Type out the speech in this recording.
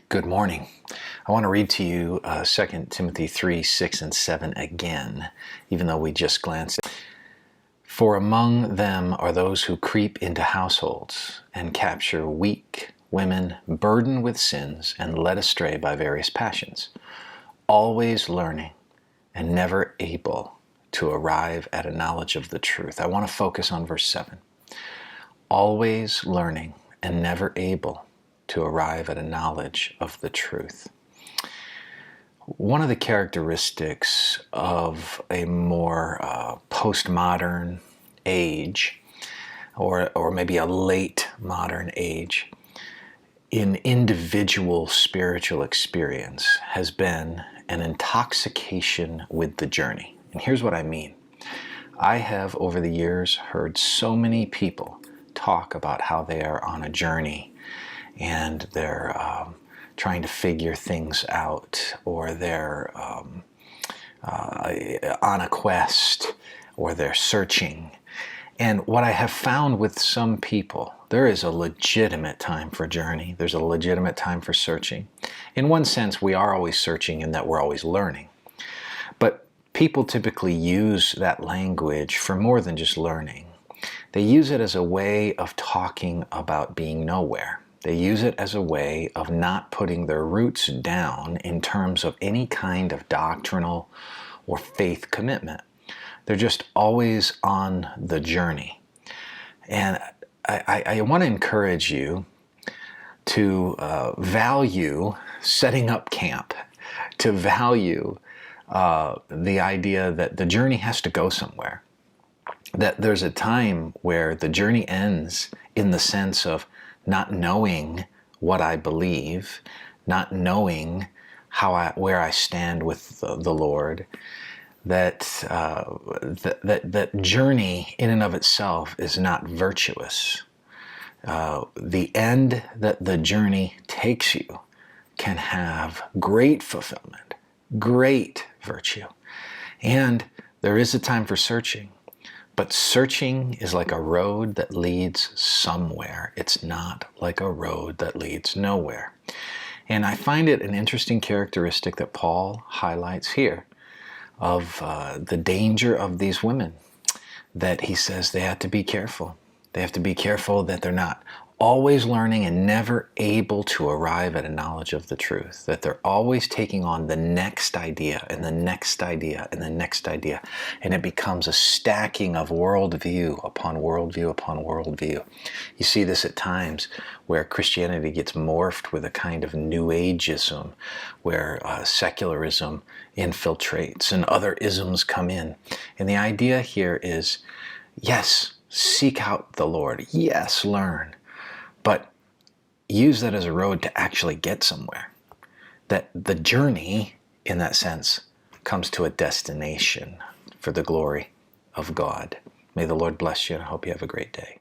Good morning. I want to read to you 2 Timothy 3, 6, and 7 again, even though we just glanced at it. For among them are those who creep into households and capture weak women burdened with sins and led astray by various passions, always learning and never able to arrive at a knowledge of the truth. I want to focus on verse 7. Always learning and never able to arrive at a knowledge of the truth. One of the characteristics of a more postmodern age, or maybe a late modern age, in individual spiritual experience has been an intoxication with the journey. And here's what I mean. I have over the years heard so many people talk about how they are on a journey and they're trying to figure things out, or they're on a quest, or they're searching. And what I have found with some people, there is a legitimate time for journey. There's a legitimate time for searching. In one sense, we are always searching in that we're always learning. But people typically use that language for more than just learning. They use it as a way of talking about being nowhere. They use it as a way of not putting their roots down in terms of any kind of doctrinal or faith commitment. They're just always on the journey. And I want to encourage you to value setting up camp, to value the idea that the journey has to go somewhere. That there's a time where the journey ends in the sense of not knowing what I believe, not knowing where I stand with the Lord. That journey in and of itself is not virtuous. The end that the journey takes you can have great fulfillment, great virtue. And there is a time for searching. But searching is like a road that leads somewhere. It's not like a road that leads nowhere. And I find it an interesting characteristic that Paul highlights here of the danger of these women, that he says they have to be careful. They have to be careful that they're not always learning and never able to arrive at a knowledge of the truth, that they're always taking on the next idea and the next idea and the next idea, and it becomes a stacking of worldview upon worldview upon worldview. You see this at times where Christianity gets morphed with a kind of New Ageism, where secularism infiltrates and other isms come in. And the idea here is, yes, seek out the Lord. Yes, learn. But use that as a road to actually get somewhere. That the journey, in that sense, comes to a destination for the glory of God. May the Lord bless you, and I hope you have a great day.